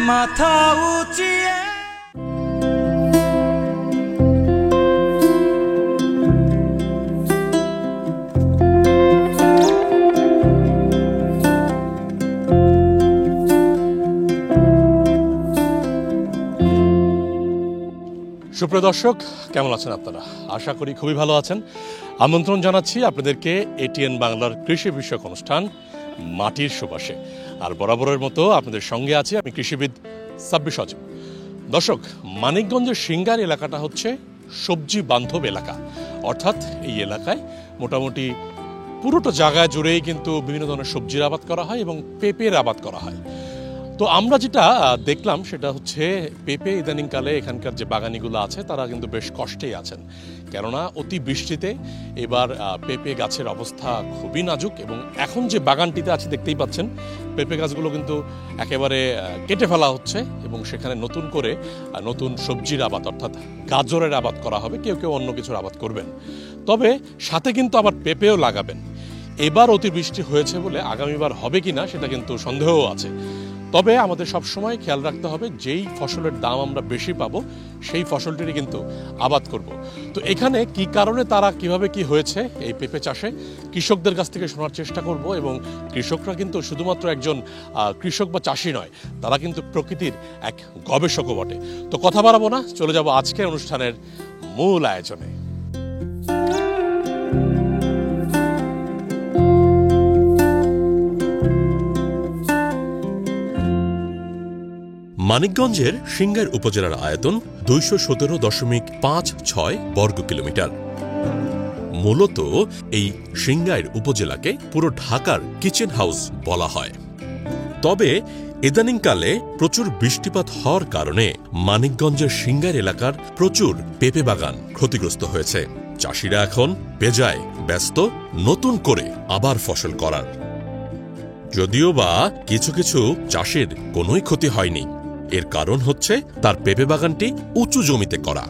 মাথা উঁচিয়ে। সুপ্রিয় দর্শক, কেমন আছেন আপনারা? আশা করি খুবই ভালো আছেন। আমন্ত্রণ জানাচ্ছি আপনাদেরকে এটিএন বাংলার কৃষি বিষয়ক অনুষ্ঠান মাটির সুবাসে। আর বরাবরের মতো আপনাদের সঙ্গে আছি আমি কৃষিবিদ সাব্বির সজীব। দর্শক, মানিকগঞ্জের সিঙ্গার এলাকাটা হচ্ছে সবজি বান্ধব এলাকা, অর্থাৎ এই এলাকায় মোটামুটি পুরোটা জায়গা জুড়েই কিন্তু বিভিন্ন ধরনের সবজির আবাদ করা হয় এবং পেঁপের আবাদ করা হয়। তো আমরা যেটা দেখলাম সেটা হচ্ছে পেঁপে ইদানিংকালে এখানকার যে বাগানিগুলো আছে তারা কিন্তু বেশ কষ্টেই আছেন, কেননা অতি বৃষ্টিতে এবার পেঁপে গাছের অবস্থা খুবই নাজুক। এবং এখন যে বাগানটিতে আছে দেখতেই পাচ্ছেন পেঁপে গাছগুলো কিন্তু একেবারে কেটে ফেলা হচ্ছে এবং সেখানে নতুন করে নতুন সবজির আবাদ অর্থাৎ গাজরের আবাদ করা হবে, কেউ কেউ অন্য কিছুর আবাদ করবেন, তবে সাথে কিন্তু আবার পেঁপেও লাগাবেন। এবার অতিবৃষ্টি হয়েছে বলে আগামীবার হবে কিনা সেটা কিন্তু সন্দেহও আছে। তবে আমাদের সবসময় খেয়াল রাখতে হবে যেই ফসলের দাম আমরা বেশি পাবো সেই ফসলটিরই কিন্তু আবাদ করব। তো এখানে কি কারণে তারা কিভাবে কি হয়েছে এই পেঁপে চাষে কৃষকদের কাছ থেকে শোনার চেষ্টা করব। এবং কৃষকরা কিন্তু শুধুমাত্র একজন কৃষক বা চাষি নয়, তারা কিন্তু প্রকৃতির এক গবেষকও বটে। তো কথা বাড়াবো না, চলে যাব আজকের অনুষ্ঠানের মূল আয়োজনে। মানিকগঞ্জের সিঙ্গার উপজেলার আয়তন 217.56 বর্গ কিলোমিটার। মূলত এই সিঙ্গাইর উপজেলাকে পুরো ঢাকার কিচেন হাউস বলা হয়। তবে ইদানিংকালে প্রচুর বৃষ্টিপাত হওয়ার কারণে মানিকগঞ্জের সিঙ্গার এলাকার প্রচুর পেঁপে বাগান ক্ষতিগ্রস্ত হয়েছে। চাষিরা এখন বেজায় ব্যস্ত নতুন করে আবার ফসল করার। যদিও বা কিছু কিছু চাষির কোনোই ক্ষতি হয়নি, এর কারণ হচ্ছে তার পেঁপে বাগানটি উঁচু জমিতে করা।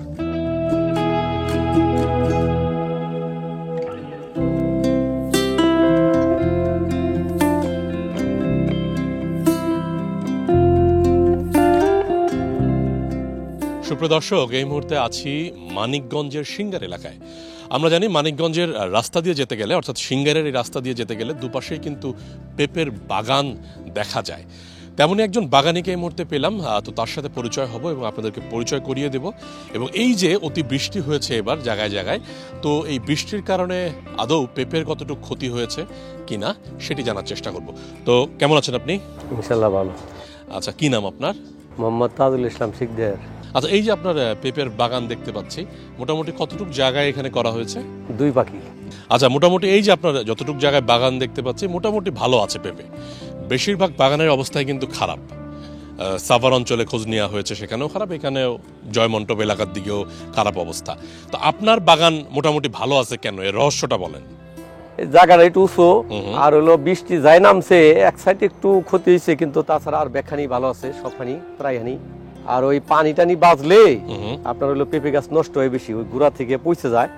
সুপ্রিয় দর্শক, এই মুহূর্তে আছি মানিকগঞ্জের সিঙ্গার এলাকায়। আমরা জানি মানিকগঞ্জের রাস্তা দিয়ে যেতে গেলে অর্থাৎ সিঙ্গারের এই রাস্তা দিয়ে যেতে গেলে দুপাশেই কিন্তু পেঁপের বাগান দেখা যায়। তেমনই একজন বাগানিকে এই মুহূর্তে পেলাম, তো তার সাথে পরিচয় হব এবং আপনাদেরকে পরিচয় করিয়ে দেব। এবং এই যে অতি বৃষ্টি হয়েছে এবার জায়গায় জায়গায়, তো এই বৃষ্টির কারণে আদৌ পেঁপের কতটুকু ক্ষতি হয়েছে কিনা সেটি জানার চেষ্টা করব। তো কেমন আছেন আপনি? ইনশাআল্লাহ ভালো। আচ্ছা, কি নাম আপনার? মোহাম্মদ তাজুল ইসলাম শিকদার। আচ্ছা, এই যে আপনার পেঁপের বাগান দেখতে পাচ্ছি, মোটামুটি কতটুকু জায়গায় এখানে করা হয়েছে? 2 পাখি। আচ্ছা, মোটামুটি এই যে আপনার যতটুকু জায়গায় বাগান দেখতে পাচ্ছি মোটামুটি ভালো আছে পেঁপে। বেশিরভাগ বাগানের অবস্থায় কিন্তু খারাপ। সাভার অঞ্চলে খোঁজ নেওয়া হয়েছে, সেখানেও খারাপ, এখানেও জয়মন্টপ এলাকার দিকেও খারাপ অবস্থা। তো আপনার বাগান মোটামুটি ভালো আছে কেন, এর রহস্যটা বলেন। জায়গাটা একটু উঁচু, আর হলো বৃষ্টি যাই নামছে, এক সাইডে একটু ক্ষতি হয়েছে, কিন্তু তাছাড়া আর বেখানি ভালো আছে, সবখানি প্রায়খানি। আর ওই পানি টানি বাজলে আপনার হলো পেঁপে গাছ নষ্ট হয় বেশি, ওই গোড়া থেকে পচে যায়।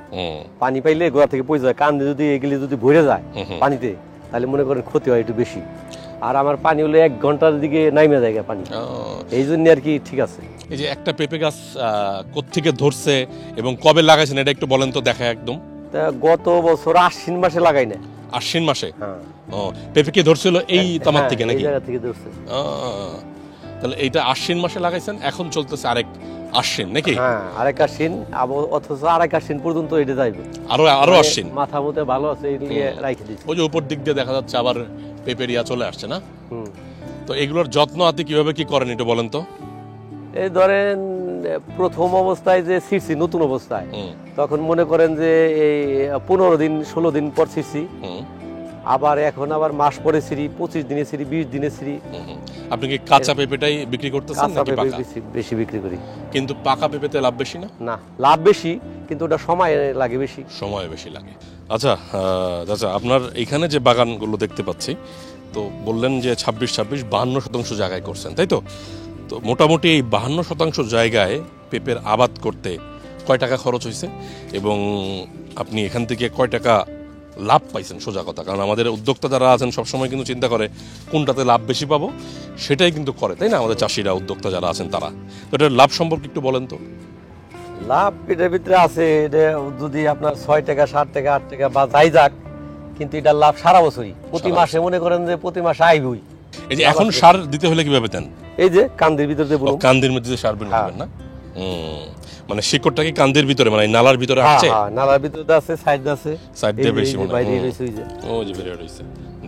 পানি পাইলে গোড়া থেকে পচে যায়, কান্দে যদি এগুলি যদি ভরে যায় পানিতে, তাহলে মনে করেন ক্ষতি হয় একটু বেশি। আর আমার পানি হলো 1 ঘন্টার দিকে নাইমে যায় পানি, এই জন্য আর কি ঠিক আছে। এই যে একটা পেঁপে গাছ কোত্থেকে ধরছে এবং কবে লাগাইছেন এটা একটু বলেন তো, দেখা একদম। গত বছর আশ্বিন মাসে লাগাই না। আশ্বিন মাসে? পেঁপে কি ধরছিল এই তামার থেকে নাকি? এই জায়গা থেকে ধরছে। তাহলে এইটা আশ্বিন মাসে লাগাইছেন, এখন চলতেছে আরেক আশ্বিন নাকি? হ্যাঁ, আরেক আশ্বিন, অথচ আরেক আশ্বিন পর্যন্ত এটা যাইবে, আরো আশ্বিন। মাথা মতে ভালো আছে, এই নিয়ে রাখি দিচ্ছি। ওই যে উপর দিক দিয়ে দেখা যাচ্ছে আবার পেঁপেরিয়া চলে আসছে না? তো এগুলোর যত্ন আতি কিভাবে কি করেন একটু বলেন তো। এই ধরেন প্রথম অবস্থায় যে ছিঁড়ছি, নতুন অবস্থায়, তখন মনে করেন যে এই 15 দিন 16 দিন পর ছিঁড়ছি, আবার এখন আবার মাস পরে ছিঁড়ি, 25 দিনে ছিঁড়ি, 20 দিনে ছিঁড়ি। আপনি কি কাঁচা পেঁপেটাই বিক্রি করতেছেন নাকি পাকা? বেশি বিক্রি করি। কিন্তু পাকা পেঁপেতে লাভ বেশি না? না, লাভ বেশি, কিন্তু ওটা সময় লাগে বেশি। সময় বেশি লাগে। আচ্ছা চাচা, আপনার এখানে যে বাগানগুলো দেখতে পাচ্ছি, তো বললেন যে 52% জায়গায় করছেন, তাই তো? তো মোটামুটি এই 52% জায়গায় পেঁপের আবাদ করতে কয় টাকা খরচ হয়েছে এবং আপনি এখান থেকে কয় টাকা লাভ পাইছেন সোজা কথা, কারণ আমাদের উদ্যোক্তা যারা আছেন সবসময় কিন্তু চিন্তা করে কোনটাতে লাভ বেশি পাবো সেটাই কিন্তু করে, তাই না? আমাদের চাষিরা উদ্যোক্তা যারা আছেন তারা, তো এটার লাভ সম্পর্কে একটু বলেন তো। লাভ এটার ভিতরে আছে, এটা যদি আপনার 6 টাকা 7 টাকা 8 টাকা বা যাই যাক, কিন্তু এটা লাভ সারা বছরই, প্রতি মাসে মনে করেন যে প্রতি মাসে আইবই। এই যে এখন সার দিতে হলে কিভাবে দেন? এই যে কান্দির ভিতরে দেব, কান্দির মধ্যে সার দিবেন না? মানে শিকড়টা কি কান্দির ভিতরে, মানে নালার ভিতরে আছে? হ্যাঁ, নালার ভিতরে আছে, সাইড আছে, সাইড দিয়ে বেশি মনে হয় বাইরে রইছে, ওই যে বেরিয়ে রইছে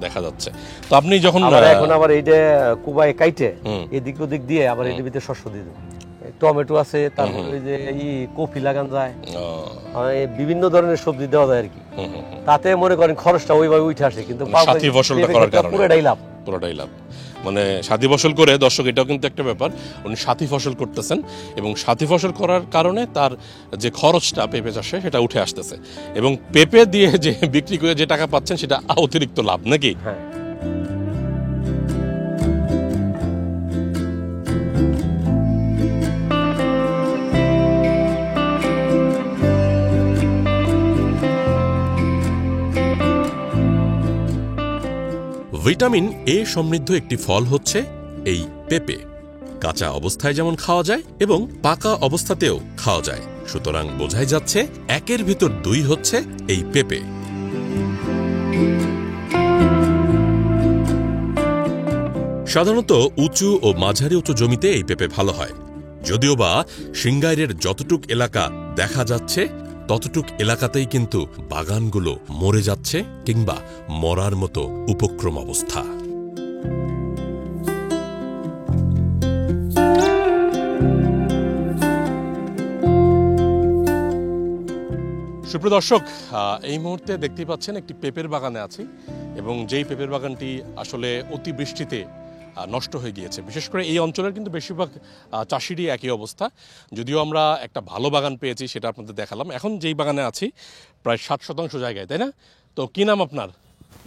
দেখা যাচ্ছে। তো আপনি যখন এখন আবার এইটা কুবায় কাইটে এদিক ওদিক দিয়ে আবার এর ভিতরে শস্য দিয়ে দেব, টমেটো আছে, তারপরে ওই যে কফি লাগান যায়, বিভিন্ন ধরনের সবজি দেওয়া যায় আর কি। তাতে মনে করেন খরচটা ওইভাবে উঠে আসে, কিন্তু সাথী ফসলটা করার কারণে পুরোটাই লাভ, পুরোটাই লাভ। মানে সাথী ফসল করে, দর্শক এটাও কিন্তু একটা ব্যাপার, উনি সাথী ফসল করতেছেন এবং সাথী ফসল করার কারণে তার যে খরচটা পেঁপে চাষে সেটা উঠে আসতেছে, এবং পেঁপে দিয়ে যে বিক্রি করে যে টাকা পাচ্ছেন সেটা অতিরিক্ত লাভ নাকি? হ্যাঁ। ভিটামিন এ সমৃদ্ধ একটি ফল হচ্ছে এই পেঁপে। কাঁচা অবস্থায় যেমন খাওয়া যায় এবং পাকা অবস্থাতেও খাওয়া যায়, সুতরাং বোঝাই যাচ্ছে 1-এর ভিতর 2 হচ্ছে এই পেঁপে। সাধারণত উঁচু ও মাঝারি উঁচু জমিতে এই পেঁপে ভালো হয়, যদিও বা সিংগাইরের যতটুক এলাকা দেখা যাচ্ছে ততটুক এলাকাতেই কিন্তু বাগানগুলো মরে যাচ্ছে কিংবা মরার মতো উপক্রম অবস্থা। সুপ্রিয় দর্শক, এই মুহূর্তে দেখতেই পাচ্ছেন একটি পেঁপের বাগানে আছি, এবং যেই পেঁপের বাগানটি আসলে অতিবৃষ্টিতে নষ্ট হয়ে গিয়েছে। বিশেষ করে এই অঞ্চলের কিন্তু বেশিরভাগ চাষিরই একই অবস্থা। যদিও আমরা একটা ভালো বাগান পেয়েছি, সেটা আপনাদের দেখালাম। এখন যেই বাগানে আছি প্রায় 60% জায়গায়, তাই না? তো কি নাম আপনার?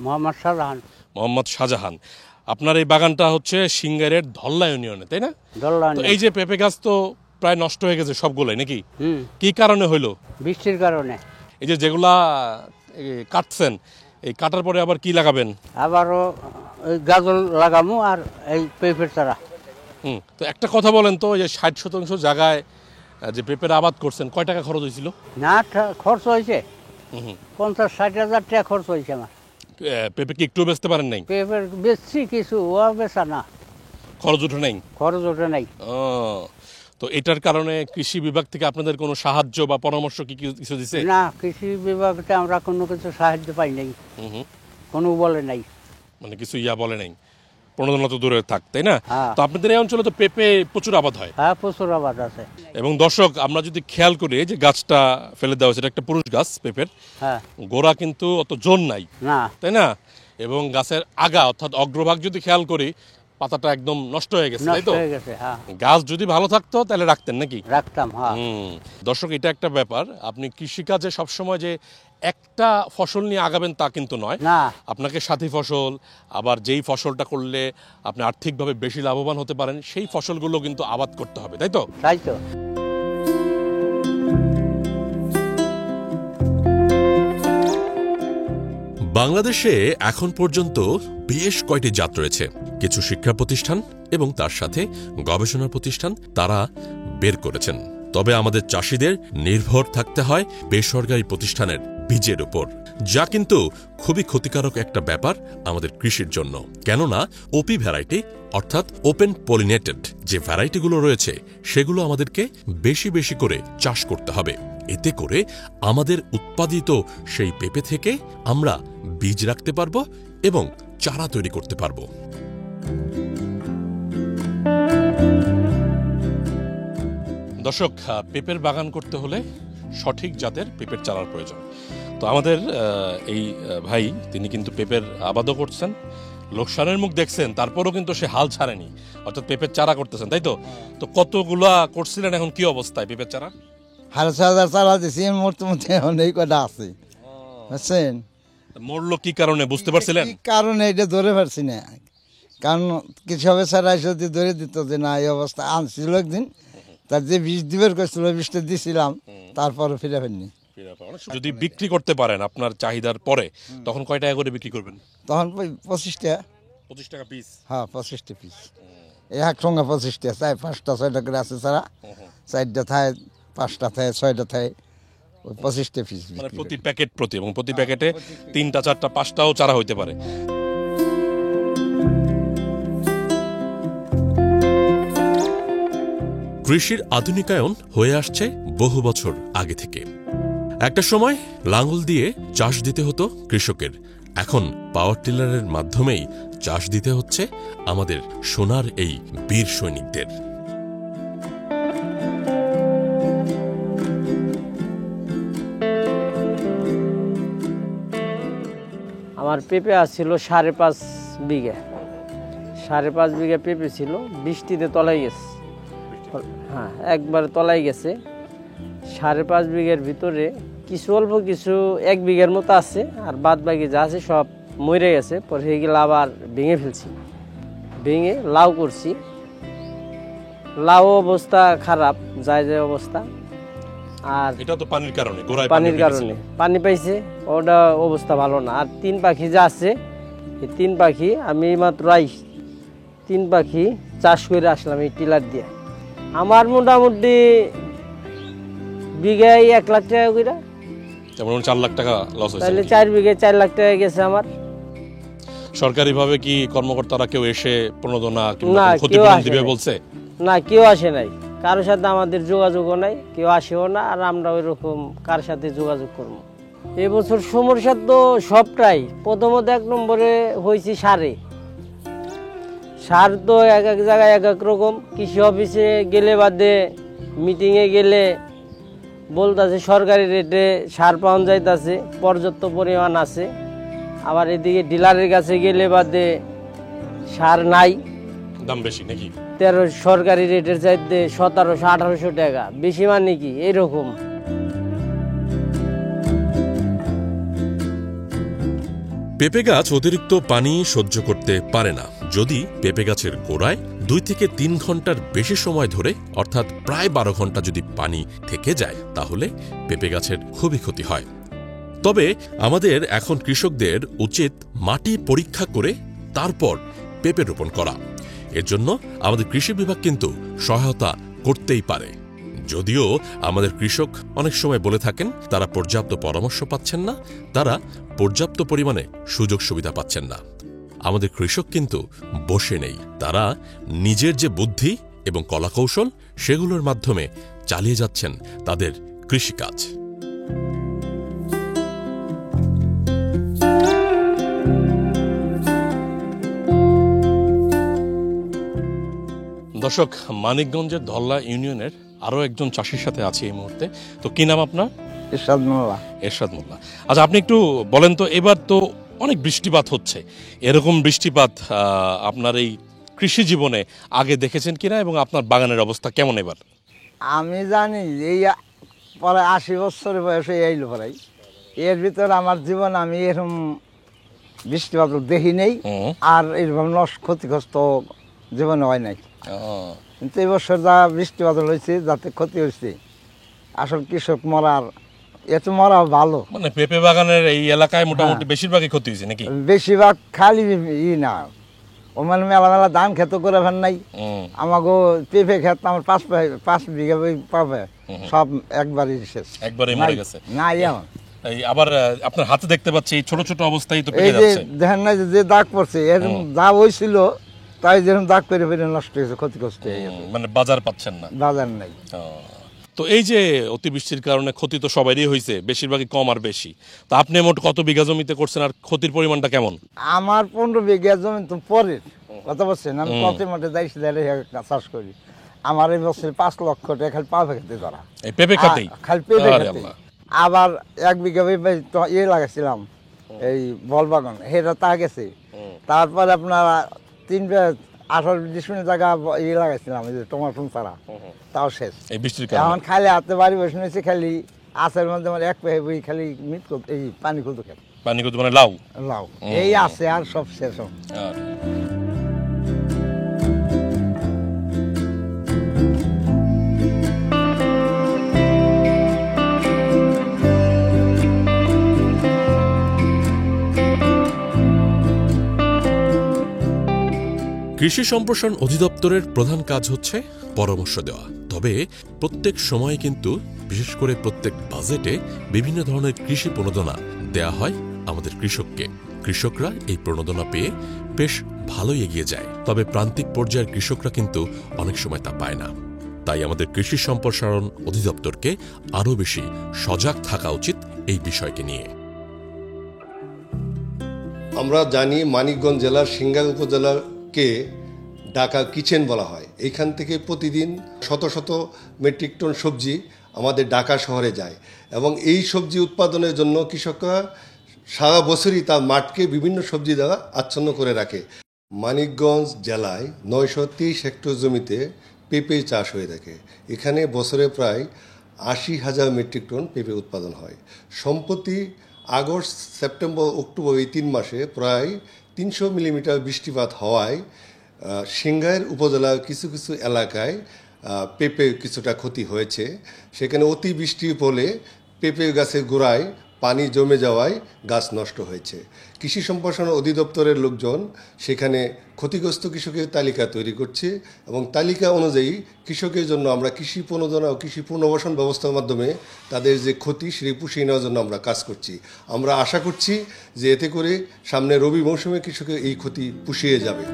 মোহাম্মদ শাহজাহান। মোহাম্মদ শাহজাহান। আপনার এই বাগানটা হচ্ছে সিংগাইরের ধল্লা ইউনিয়নে, তাই না? তো এই যে পেঁপে গাছ তো প্রায় নষ্ট হয়ে গেছে সবগুলোই নাকি? কি কারণে হইলো? বৃষ্টির কারণে। এই যে যেগুলা কাটছেন, এই কাটার পরে আবার কি লাগাবেন? আবারও ওই গাজল লাগামু আর এই পেঁপের চারা। তো একটা কথা বলেন তো, এই যে 60% জায়গায় যে পেঁপের আবাদ করছেন, কয় টাকা খরচ হয়েছিল? না, খরচ হয়েছে 50-60 হাজার টাকা খরচ হয়েছে আমার। পেঁপে কি একটু বেচতে পারেন নাই? পেঁপের বেচছি কিছু, ও বেচা না, খরচ উঠে নাই? খরচ ওঠে নাই। তো এটার কারণে কৃষি বিভাগ থেকে আপনাদের কোনো সাহায্য বা পরামর্শ কি কিছু দিছে? না, কৃষি বিভাগতে আমরা কোনো কিছু সাহায্য পাই নাই, কোনো বলে নাই, মানে কিছু বলে নাই। প্রণোদনা তো দূরে থাক, তাই না? তো আপনাদের এই অঞ্চলে তো পেঁপে প্রচুর আবাদ হয়। হ্যাঁ, প্রচুর আবাদ আছে। এবং দর্শক, আমরা যদি খেয়াল করি যে গাছটা ফেলে দেওয়া হয়েছে, এটা একটা পুরুষ গাছ পেঁপের, হ্যাঁ, গোড়া কিন্তু অত জোর নাই, না, তাই না? এবং গাছের আগা অর্থাৎ অগ্রভাগ যদি খেয়াল করি, পাতাটা একদম নষ্ট হয়ে গেছে, তাই তো? গাছ যদি ভালো থাকতো তাহলে রাখতেন নাকি? রাখতাম, হ্যাঁ। দর্শক, এটা একটা ব্যাপার, আপনি কৃষিকাজে সবসময় যে একটা ফসল নিয়ে আগাবেন তা কিন্তু নয়। না, আপনাকে সাথী ফসল, আবার যেই ফসলটা করলে আপনি আর্থিকভাবে বেশি লাভবান হতে পারেন সেই ফসলগুলো কিন্তু আবাদ করতে হবে, তাই তো? তাই তো। বাংলাদেশে এখন পর্যন্ত বেশ কয়টি জাত রয়েছে। কিছু শিক্ষা প্রতিষ্ঠান এবং তার সাথে গবেষণা প্রতিষ্ঠান তারা বের করেছেন। তবে আমাদের চাষিদের নির্ভর থাকতে হয় বেসরকারি প্রতিষ্ঠানের বীজের উপর, যা কিন্তু খুবই ক্ষতিকারক একটা ব্যাপার আমাদের কৃষির জন্য। কেননা ওপি ভ্যারাইটি অর্থাৎ ওপেন পলিনেটেড যে ভ্যারাইটিগুলো রয়েছে সেগুলো আমাদেরকে বেশি বেশি করে চাষ করতে হবে। এতে করে আমাদের উৎপাদিত সেই পেঁপে থেকে আমরা বীজ রাখতে পারবো এবং চারা তৈরি করতে পারবো। দর্শক, পেঁপের বাগান করতে হলে সঠিক জাতের পেঁপের চারার প্রয়োজন। তো আমাদের এই ভাই, তিনি কিন্তু পেঁপের আবাদও করছেন, লোকসানের মুখ দেখছেন, তারপরও কিন্তু সে হাল ছাড়েনি, অর্থাৎ পেঁপের চারা করতেছেন, তাই তো? তো কতগুলা করছিলেন, এখন কি অবস্থায় পেঁপের চারা? 5,500 চারা দিছি, মোটামুটি অনেক কটা আছে, বুঝছেন? মরলো কি কারণে বুঝতে পারছিলেন? কি কারণে এটা ধরে পারছি না, কারণ কৃষকের ছাড়া যদি ধরে দিত যে না এই অবস্থা। আনছিল একদিন, তার যে বীজ দিবের করছিল বীজটা দিছিলাম, তারপরে ফিরে ফেলনি। যদি বিক্রি করতে পারেন আপনার চাহিদার পরে, তখন কয় টাকা করে বিক্রি করবেন? তখন 25টা। 25 টাকা পিস? হ্যাঁ, 25টা পিস। একসঙ্গে 25টা, 5টা 6টা করে আছে ছাড়া, 4টা থায়, 5টা থায়, 6টা থায়, ওই 25টা পিস। মানে প্রতি প্যাকেট প্রতি, এবং প্রতি প্যাকেটে 3টা 4টা 5টাও চারা হইতে পারে। কৃষির আধুনিকায়ন হয়ে আসছে বহু বছর আগে থেকে। একটা সময় লাঙ্গল দিয়ে চাষ দিতে হতো কৃষকের, এখন পাওয়ার টিলারের মাধ্যমেই চাষ দিতে হচ্ছে আমাদের সোনার এই বীর সৈনিকদের। আমার পেঁপে আসছিল 5.5 বিঘা, 5.5 বিঘা পেঁপে ছিল, বৃষ্টিতে তলাই গেছে। হ্যাঁ, একবার তলাই গেছে। 5.5 বিঘার ভিতরে কিছু অল্প কিছু 1 বিঘার মতো আছে, আর বাদ বাকি যা আছে সব মরে গেছে। পরে সেগুলো আবার ভেঙে ফেলছি, ভেঙে লাউ করছি। লাউ অবস্থা খারাপ, যায় অবস্থা। আর এটা তো পানির কারণে, গোড়ায় পানির কারণে পানি পাইছে, ওটা অবস্থা ভালো না। আর 3 পাখি যা আছে, এই 3 পাখি আমি মাত্র 3 পাখি চাষ করে আসলাম এই টিলার দিয়ে। আমার মোটামুটি বিঘায় 1 লাখ টাকা করে, যেমন 4 লাখ টাকা লস হয়েছে। তাহলে 4 বিঘায় 4 লাখ টাকা গেছে আমার। সরকারিভাবে কি কর্মকর্তারা কেউ এসে প্রণোদনা না, কিংবা কেউ ক্ষতিপূরণ আসে দিবে নাই। বলছে? না, কেউ আসে নাই, কারোর সাথে আমাদের যোগাযোগও নাই, কেউ আসেও না। আর আমরা ওই রকম কার সাথে যোগাযোগ করব? এবছর সমস্যা তো সবটাই। প্রথমত 1 নম্বরে হয়েছে সারে। সার তো এক এক জায়গায় এক এক রকম। কৃষি অফিসে গেলে বাদে, মিটিংয়ে গেলে বলতেছে সরকারি রেটে সার পাওয়া যাইতেছে, পর্যাপ্ত পরিমাণ আছে। আবার এদিকে ডিলারের কাছে গেলে বাদে সার নাই, দাম বেশি নাকি? 13 সরকারি রেটের চাইতে 1700-1800 টাকা বেশি, মানে কি এরকম। পেঁপে গাছ অতিরিক্ত পানি সহ্য করতে পারে না। যদি পেঁপে গাছের গোড়ায় 2 থেকে 3 ঘন্টার বেশি সময় ধরে, অর্থাৎ প্রায় 12 ঘন্টা যদি পানি থেকে যায়, তাহলে পেঁপে গাছের খুবই ক্ষতি হয়। তবে আমাদের এখন কৃষকদের উচিত মাটি পরীক্ষা করে তারপর পেঁপে রোপণ করা। এর জন্য আমাদের কৃষি বিভাগ কিন্তু সহায়তা করতেই পারে। যদিও আমাদের কৃষক অনেক সময় বলে থাকেন তারা পর্যাপ্ত পরামর্শ পাচ্ছেন না, তারা পর্যাপ্ত পরিমাণে সুযোগ সুবিধা পাচ্ছেন না। আমাদের কৃষক কিন্তু বসে নেই, তারা নিজের যে বুদ্ধি এবং কলাকৌশল, সেগুলোর মাধ্যমে চালিয়ে যাচ্ছেন তাদের কৃষিকাজ। দর্শক, মানিকগঞ্জের ধল্লা ইউনিয়নের আরও একজন চাষির সাথে আছি এই মুহূর্তে। তো কি নাম আপনার? এরশাদ মোল্লা। এরশাদ মোল্লা। আচ্ছা, আপনি একটু বলেন তো, এবার তো অনেক বৃষ্টিপাত হচ্ছে, এরকম বৃষ্টিপাত আপনার এই কৃষি জীবনে আগে দেখেছেন কিনা, এবং আপনার বাগানের অবস্থা কেমন এবার? আমি জানি এই পরে 80 বছরের বয়সে এইলো পরাই, এর ভিতর আমার জীবন আমি এরকম বৃষ্টিপাত দেখি নেই, আর এরকম ক্ষতিগ্রস্ত জীবনে হয় নাই। কিন্তু এই বছর যা বৃষ্টিপাত হয়েছে, যাতে ক্ষতি হয়েছে, আসল কৃষক মরার, এত মরা ভালো। মানে পেঁপে বাগানের এই এলাকায় মোটামুটি বেশিরভাগই ক্ষতি হয়েছে নাকি? বেশিরভাগ খালি না, ও মানে মেলা মেলা ধান খেত করে ফেন নাই। আমাকে পেঁপে খেত আমার 5 বিঘা পাবে, সব একবারই শেষ, একবারই মরে গেছে। না, এমন এই আবার আপনার হাতে দেখতে পাচ্ছি এই ছোট ছোট অবস্থায় তো এই পেকে যে যাচ্ছে। দেখেন না যে দাগ পড়ছে, এরকম যা হয়েছিল তাই যেরকম দাগ পেরে পেরে নষ্ট হয়েছে, ক্ষতিগ্রস্ত হয়ে গেছে, মানে বাজার পাচ্ছেন না, বাজার নাই। তো এই যে অতিবৃষ্টির কারণে ক্ষতি তো সবারই হয়েছে, বেশিরভাগই কম আর বেশি। তো আপনি মোট কত বিঘা জমিতে করছেন, আর ক্ষতির পরিমাণটা কেমন? আমার 15 বিঘা জমি তো পরের কথা বলছেন, আমি কত মাঠে যাইছি চাষ করি। আমার এই বছর 5 লক্ষ টাকা খালি পাবে খেতে ধরা, এই পেঁপে খাতেই, খালি পেঁপে খেতে। আবার 1 বিঘা লাগাইছিলাম এই বল বাগান, সেটা তা গেছে। তারপরে আপনার 18-20 মিনিট জায়গা লাগাইছিলাম এই যে টমাটো ছাড়া, তাও শেষ এই বৃষ্টির এখন। কারণে খালি হাতে বাড়ি বসে নিয়েছি, খালি আছের মধ্যে আমার 1 পেয়ে বই খালি এই পানি খুলতে খেত, পানি কত মানে লাউ লাউ এই আছে, আর সব শেষ। কৃষি সম্প্রসারণ অধিদপ্তরের প্রধান কাজ হচ্ছে পরামর্শ দেওয়া। তবে প্রত্যেক সময়ে কিন্তু, বিশেষ করে প্রত্যেক বাজেটে বিভিন্ন ধরনের কৃষি প্রণোদনা দেয়া হয় আমাদের কৃষককে। কৃষকরা এই প্রণোদনা পেয়ে বেশ ভালোই এগিয়ে যায়। তবে প্রান্তিক পর্যায়ের কৃষকরা কিন্তু অনেক সময় তা পায় না। তাই আমাদের কৃষি সম্প্রসারণ অধিদপ্তরকে আরও বেশি সজাগ থাকা উচিত এই বিষয়কে নিয়ে। আমরা জানি মানিকগঞ্জ জেলার সিংগাইর উপজেলাকে ঢাকা কিচেন বলা হয়। এইখান থেকে প্রতিদিন শত শত মেট্রিক টন সবজি আমাদের ঢাকা শহরে যায় এবং এই সবজি উৎপাদনের জন্য কৃষকরা সারা বছরই তার মাঠকে বিভিন্ন সবজি দ্বারা আচ্ছন্ন করে রাখে। মানিকগঞ্জ জেলায় 923 হেক্টর জমিতে পেঁপে চাষ হয়ে থাকে। এখানে বছরে প্রায় 80,000 মেট্রিক টন পেঁপে উৎপাদন হয়। সম্প্রতি আগস্ট, সেপ্টেম্বর, অক্টোবর এই 3 মাসে প্রায় 300 মিলিমিটার বৃষ্টিপাত হওয়ায় সিংগাইর উপজেলার কিছু কিছু এলাকায় পেঁপে কিছুটা ক্ষতি হয়েছে। সেখানে অতিবৃষ্টির ফলে পেঁপে গাছের গোড়ায় পানি জমে যাওয়ায় গাছ নষ্ট হয়েছে। কৃষি সম্প্রসারণ অধিদপ্তরের লোকজন সেখানে ক্ষতিগ্রস্ত কৃষকের তালিকা তৈরি করছে এবং তালিকা অনুযায়ী কৃষকের জন্য আমরা কৃষি প্রণোদনা ও কৃষি পুনর্বাসন ব্যবস্থার মাধ্যমে তাদের যে ক্ষতি সেটি পুষিয়ে নেওয়ার জন্য আমরা কাজ করছি। আমরা আশা করছি যে এতে করে সামনে রবি মৌসুমে কৃষকের এই ক্ষতি পুষিয়ে যাবে।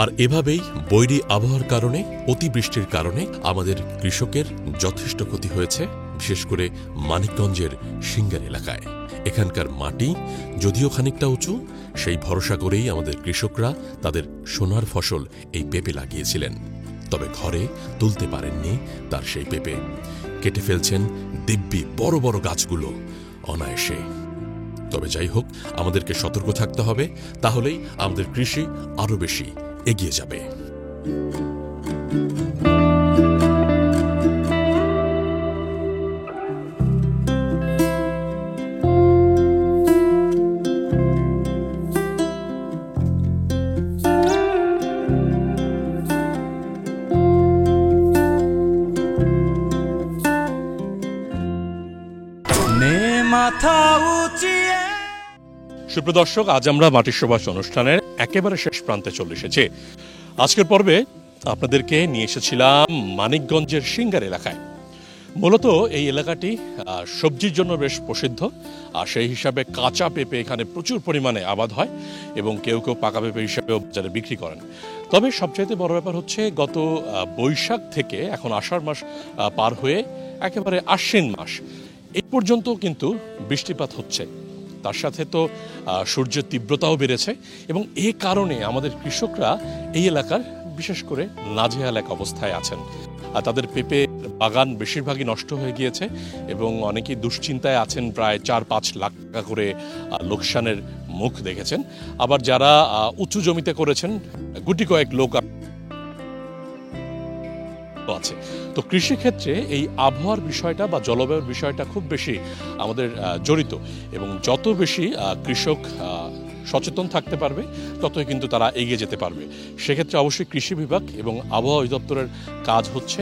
আর এভাবেই বৈরী আবহাওয়ার কারণে, অতিবৃষ্টির কারণে আমাদের কৃষকের যথেষ্ট ক্ষতি হয়েছে, বিশেষ করে মানিকগঞ্জের সিংগার এলাকায়। এখানকার মাটি যদিও খানিকটা উঁচু, সেই ভরসা করেই আমাদের কৃষকরা তাদের সোনার ফসল এই পেঁপে লাগিয়েছিলেন। তবে ঘরে তুলতে পারেননি তার সেই পেঁপে। কেটে ফেলছেন দিব্যি বড় বড় গাছগুলো অনায়াসে। তবে যাই হোক, আমাদেরকে সতর্ক থাকতে হবে, তাহলেই আমাদের কৃষি আরও বেশি এগিয়ে যাবে। মাথা উঁচিয়ে। সুপ্রিয় দর্শক, আজ আমরা মাটির সুবাস অনুষ্ঠানের একেবারে শেষ প্রান্তে চলে এসেছি। আজকের পর্বে আপনাদেরকে নিয়ে এসেছিলাম মানিকগঞ্জের সিংগার এলাকায়। মূলত এই এলাকাটি সবজির জন্য বেশ প্রসিদ্ধ, আর সেই হিসাবে কাঁচা পেঁপে এখানে প্রচুর পরিমাণে আবাদ হয় এবং কেউ কেউ পাকা পেঁপে হিসাবেও বাজারে বিক্রি করেন। তবে সবচাইতে বড় ব্যাপার হচ্ছে, গত বৈশাখ থেকে এখন আষাঢ় মাস পার হয়ে একেবারে আশ্বিন মাস এই পর্যন্ত কিন্তু বৃষ্টিপাত হচ্ছে। তার সাথে তো সূর্যের তীব্রতাও বেড়েছে এবং এ কারণে আমাদের কৃষকরা এই এলাকার বিশেষ করে নাজেহাল এক অবস্থায় আছেন। তাদের পেঁপে বাগান বেশিরভাগই নষ্ট হয়ে গিয়েছে এবং অনেকেই দুশ্চিন্তায় আছেন। প্রায় 4-5 লাখ টাকা করে লোকসানের মুখ দেখেছেন। আবার যারা উঁচু জমিতে করেছেন, গুটি কয়েক লোক আছে। তো কৃষিক্ষেত্রে এই আবহাওয়ার বিষয়টা বা জলবায়ুর বিষয়টা খুব বেশি আমাদের জড়িত এবং যত বেশি কৃষক সচেতন থাকতে পারবে ততই কিন্তু তারা এগিয়ে যেতে পারবে। সেক্ষেত্রে অবশ্যই কৃষি বিভাগ এবং আবহাওয়া অধিদপ্তরের কাজ হচ্ছে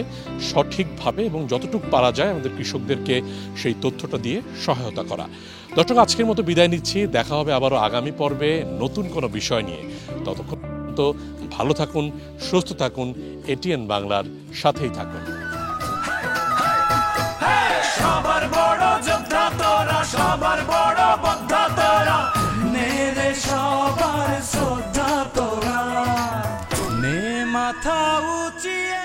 সঠিকভাবে এবং যতটুকু পারা যায় আমাদের কৃষকদেরকে সেই তথ্যটা দিয়ে সহায়তা করা। দর্শক, আজকের মতো বিদায় নিচ্ছি। দেখা হবে আবারও আগামী পর্বে নতুন কোনো বিষয় নিয়ে। ততক্ষণ তো ভালো থাকুন, সুস্থ থাকুন, এটিএন বাংলার সাথেই থাকুন। সবার বড় যোদ্ধা তোরা, সবার বড় যোদ্ধা তোরা, নেরে সবার শ্রদ্ধা তোরা, নে মাথা উঁচিয়ে।